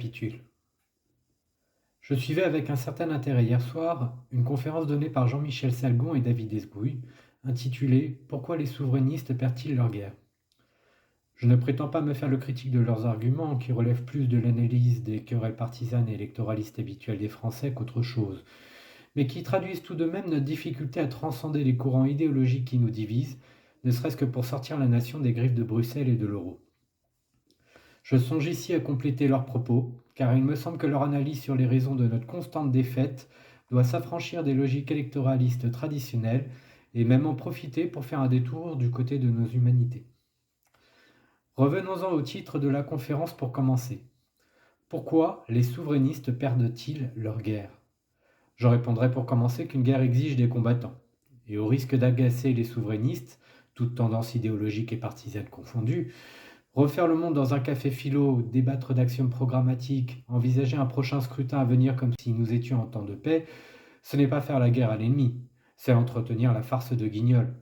capitule. Je suivais avec un certain intérêt hier soir une conférence donnée par Jean-Michel Salgon et David Esgouille, intitulée Pourquoi les souverainistes perdent-ils leur guerre? Je ne prétends pas me faire le critique de leurs arguments, qui relèvent plus de l'analyse des querelles partisanes et électoralistes habituelles des Français qu'autre chose, mais qui traduisent tout de même notre difficulté à transcender les courants idéologiques qui nous divisent, ne serait-ce que pour sortir la nation des griffes de Bruxelles et de l'euro. Je songe ici à compléter leurs propos, car il me semble que leur analyse sur les raisons de notre constante défaite doit s'affranchir des logiques électoralistes traditionnelles et même en profiter pour faire un détour du côté de nos humanités. Revenons-en au titre de la conférence pour commencer. Pourquoi les souverainistes perdent-ils leur guerre? Je répondrai pour commencer qu'une guerre exige des combattants. Et au risque d'agacer les souverainistes, toutes tendances idéologiques et partisanes confondues, refaire le monde dans un café philo, débattre d'axiomes programmatiques, envisager un prochain scrutin à venir comme si nous étions en temps de paix, ce n'est pas faire la guerre à l'ennemi, c'est entretenir la farce de Guignol.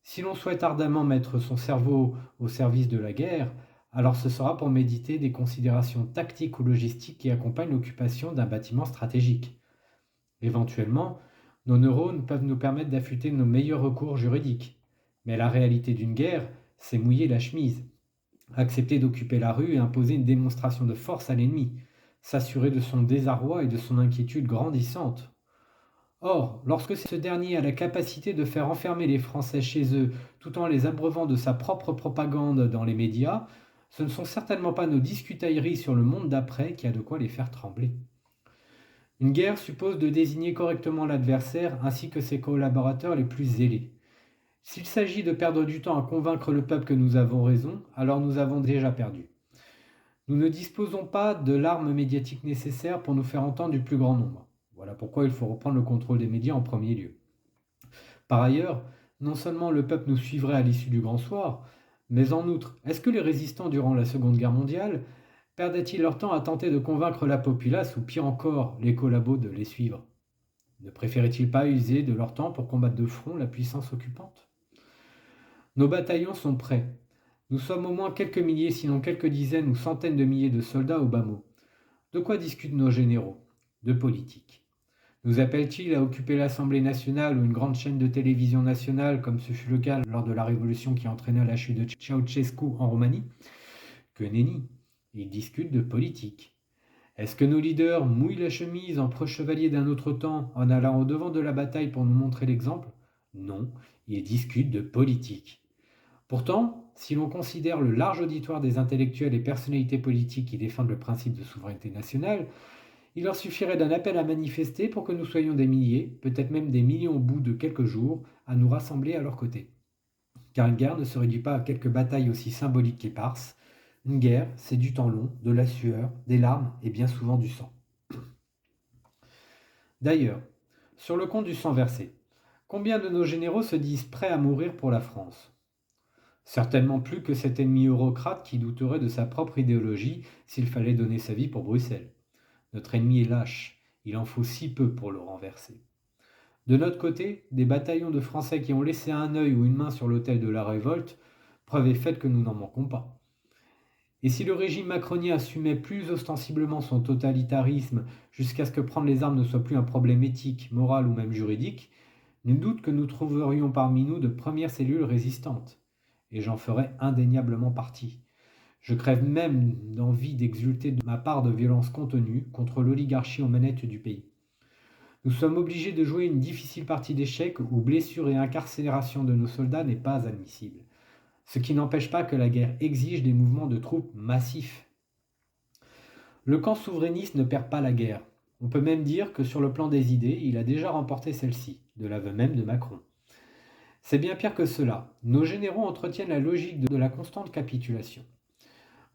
Si l'on souhaite ardemment mettre son cerveau au service de la guerre, alors ce sera pour méditer des considérations tactiques ou logistiques qui accompagnent l'occupation d'un bâtiment stratégique. Éventuellement, nos neurones peuvent nous permettre d'affûter nos meilleurs recours juridiques. Mais la réalité d'une guerre, c'est mouiller la chemise. Accepter d'occuper la rue et imposer une démonstration de force à l'ennemi, s'assurer de son désarroi et de son inquiétude grandissante. Or, lorsque ce dernier a la capacité de faire enfermer les Français chez eux tout en les abreuvant de sa propre propagande dans les médias, ce ne sont certainement pas nos discutailleries sur le monde d'après qui a de quoi les faire trembler. Une guerre suppose de désigner correctement l'adversaire ainsi que ses collaborateurs les plus zélés. S'il s'agit de perdre du temps à convaincre le peuple que nous avons raison, alors nous avons déjà perdu. Nous ne disposons pas de l'arme médiatique nécessaire pour nous faire entendre du plus grand nombre. Voilà pourquoi il faut reprendre le contrôle des médias en premier lieu. Par ailleurs, non seulement le peuple nous suivrait à l'issue du Grand Soir, mais en outre, est-ce que les résistants durant la Seconde Guerre mondiale perdaient-ils leur temps à tenter de convaincre la populace ou pire encore, les collabos de les suivre? Ne préféraient-ils pas user de leur temps pour combattre de front la puissance occupante? Nos bataillons sont prêts. Nous sommes au moins quelques milliers, sinon quelques dizaines ou centaines de milliers de soldats au bas mot. De quoi discutent nos généraux? De politique. Nous appellent-ils à occuper l'Assemblée nationale ou une grande chaîne de télévision nationale, comme ce fut le cas lors de la révolution qui entraîna la chute de Ceausescu en Roumanie? Que nenni, ils discutent de politique. Est-ce que nos leaders mouillent la chemise en preux chevaliers d'un autre temps en allant au devant de la bataille pour nous montrer l'exemple? Non, ils discutent de politique. Pourtant, si l'on considère le large auditoire des intellectuels et personnalités politiques qui défendent le principe de souveraineté nationale, il leur suffirait d'un appel à manifester pour que nous soyons des milliers, peut-être même des millions au bout de quelques jours, à nous rassembler à leur côté. Car une guerre ne se réduit pas à quelques batailles aussi symboliques qu'éparses. Une guerre, c'est du temps long, de la sueur, des larmes et bien souvent du sang. D'ailleurs, sur le compte du sang versé, combien de nos généraux se disent prêts à mourir pour la France? Certainement plus que cet ennemi eurocrate qui douterait de sa propre idéologie s'il fallait donner sa vie pour Bruxelles. Notre ennemi est lâche, il en faut si peu pour le renverser. De notre côté, des bataillons de Français qui ont laissé un œil ou une main sur l'autel de la révolte, preuve est faite que nous n'en manquons pas. Et si le régime macronien assumait plus ostensiblement son totalitarisme jusqu'à ce que prendre les armes ne soit plus un problème éthique, moral ou même juridique, nul doute que nous trouverions parmi nous de premières cellules résistantes. Et j'en ferai indéniablement partie. Je crève même d'envie d'exulter de ma part de violence contenue contre l'oligarchie aux manettes du pays. Nous sommes obligés de jouer une difficile partie d'échecs où blessures et incarcération de nos soldats n'est pas admissible. Ce qui n'empêche pas que la guerre exige des mouvements de troupes massifs. Le camp souverainiste ne perd pas la guerre. On peut même dire que sur le plan des idées, il a déjà remporté celle-ci, de l'aveu même de Macron. C'est bien pire que cela. Nos généraux entretiennent la logique de la constante capitulation.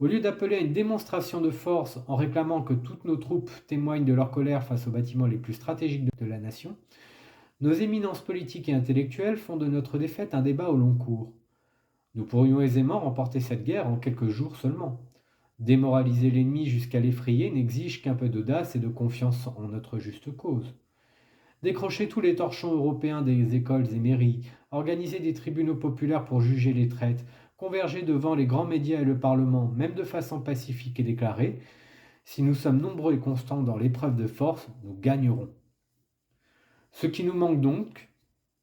Au lieu d'appeler à une démonstration de force en réclamant que toutes nos troupes témoignent de leur colère face aux bâtiments les plus stratégiques de la nation, nos éminences politiques et intellectuelles font de notre défaite un débat au long cours. Nous pourrions aisément remporter cette guerre en quelques jours seulement. Démoraliser l'ennemi jusqu'à l'effrayer n'exige qu'un peu d'audace et de confiance en notre juste cause. Décrocher tous les torchons européens des écoles et mairies, organiser des tribunaux populaires pour juger les traites, converger devant les grands médias et le Parlement, même de façon pacifique et déclarée, Si nous sommes nombreux et constants dans l'épreuve de force, nous gagnerons. Ce qui nous manque donc,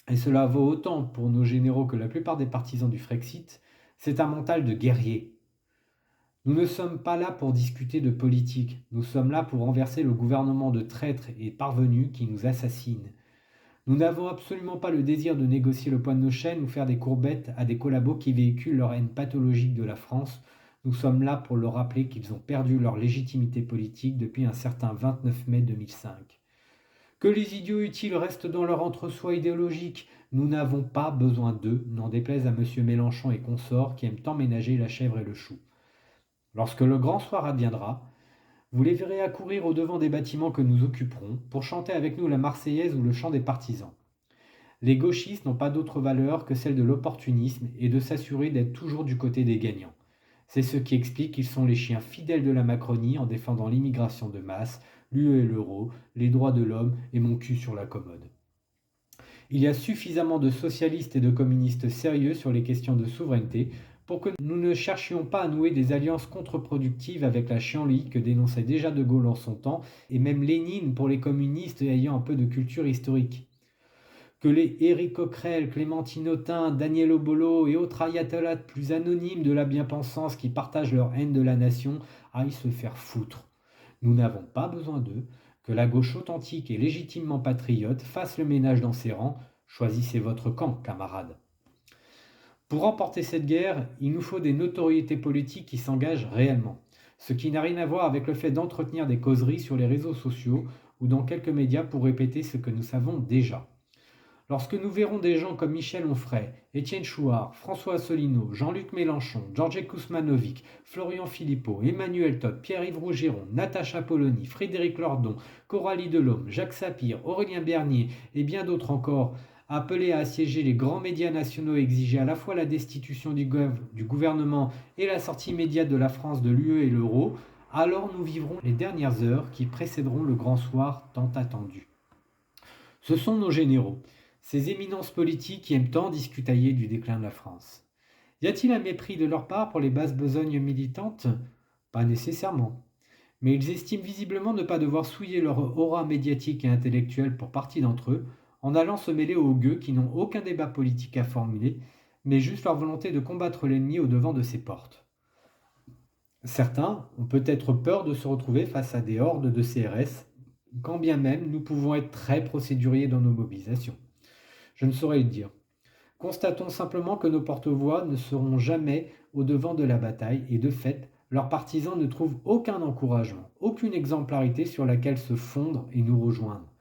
et cela vaut autant pour nos généraux que la plupart des partisans du Frexit, c'est un mental de guerrier. Nous ne sommes pas là pour discuter de politique, nous sommes là pour renverser le gouvernement de traîtres et parvenus qui nous assassinent. Nous n'avons absolument pas le désir de négocier le poids de nos chaînes ou faire des courbettes à des collabos qui véhiculent leur haine pathologique de la France. Nous sommes là pour leur rappeler qu'ils ont perdu leur légitimité politique depuis un certain 29 mai 2005. Que les idiots utiles restent dans leur entre-soi idéologique. Nous n'avons pas besoin d'eux, n'en déplaise à M. Mélenchon et consorts qui aiment tant ménager la chèvre et le chou. Lorsque le grand soir adviendra, vous les verrez accourir au-devant des bâtiments que nous occuperons pour chanter avec nous la Marseillaise ou le chant des partisans. Les gauchistes n'ont pas d'autre valeur que celle de l'opportunisme et de s'assurer d'être toujours du côté des gagnants. C'est ce qui explique qu'ils sont les chiens fidèles de la Macronie en défendant l'immigration de masse, l'UE et l'euro, les droits de l'homme et mon cul sur la commode. Il y a suffisamment de socialistes et de communistes sérieux sur les questions de souveraineté pour que nous ne cherchions pas à nouer des alliances contre-productives avec la chienlit que dénonçait déjà De Gaulle en son temps, et même Lénine pour les communistes ayant un peu de culture historique. Que les Éric Coquerel, Clémentine Autain, Daniel Obono et autres ayatollahs plus anonymes de la bien-pensance qui partagent leur haine de la nation aillent se faire foutre. Nous n'avons pas besoin d'eux. Que la gauche authentique et légitimement patriote fasse le ménage dans ses rangs. Choisissez votre camp, camarades. Pour remporter cette guerre, il nous faut des notoriétés politiques qui s'engagent réellement. Ce qui n'a rien à voir avec le fait d'entretenir des causeries sur les réseaux sociaux ou dans quelques médias pour répéter ce que nous savons déjà. Lorsque nous verrons des gens comme Michel Onfray, Étienne Chouard, François Asselineau, Jean-Luc Mélenchon, Georges Kousmanovic, Florian Philippot, Emmanuel Todt, Pierre-Yves Rougiron, Natacha Polony, Frédéric Lordon, Coralie Delhomme, Jacques Sapir, Aurélien Bernier et bien d'autres encore, appelés à assiéger les grands médias nationaux et exiger à la fois la destitution du gouvernement et la sortie immédiate de la France de l'UE et l'euro, alors nous vivrons les dernières heures qui précéderont le grand soir tant attendu. Ce sont nos généraux, ces éminences politiques qui aiment tant discutailler du déclin de la France. Y a-t-il un mépris de leur part pour les basses besognes militantes ? Pas nécessairement. Mais ils estiment visiblement ne pas devoir souiller leur aura médiatique et intellectuelle pour partie d'entre eux, en allant se mêler aux gueux qui n'ont aucun débat politique à formuler, mais juste leur volonté de combattre l'ennemi au devant de ses portes. Certains ont peut-être peur de se retrouver face à des hordes de CRS, quand bien même nous pouvons être très procéduriers dans nos mobilisations. Je ne saurais le dire. Constatons simplement que nos porte-voix ne seront jamais au devant de la bataille et de fait, leurs partisans ne trouvent aucun encouragement, aucune exemplarité sur laquelle se fondre et nous rejoindre.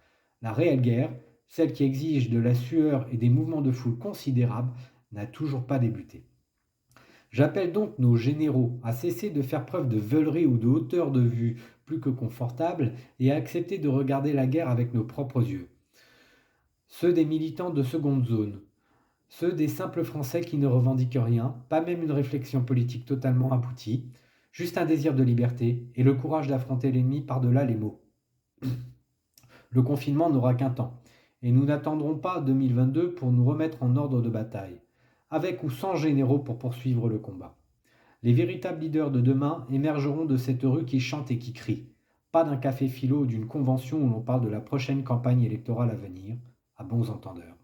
La réelle guerre, celle qui exige de la sueur et des mouvements de foule considérables, n'a toujours pas débuté. J'appelle donc nos généraux à cesser de faire preuve de veulerie ou de hauteur de vue plus que confortable et à accepter de regarder la guerre avec nos propres yeux. Ceux des militants de seconde zone, ceux des simples Français qui ne revendiquent rien, pas même une réflexion politique totalement aboutie, juste un désir de liberté et le courage d'affronter l'ennemi par-delà les mots. Le confinement n'aura qu'un temps, et nous n'attendrons pas 2022 pour nous remettre en ordre de bataille, avec ou sans généraux pour poursuivre le combat. Les véritables leaders de demain émergeront de cette rue qui chante et qui crie, pas d'un café philo ou d'une convention où l'on parle de la prochaine campagne électorale à venir, à bons entendeurs.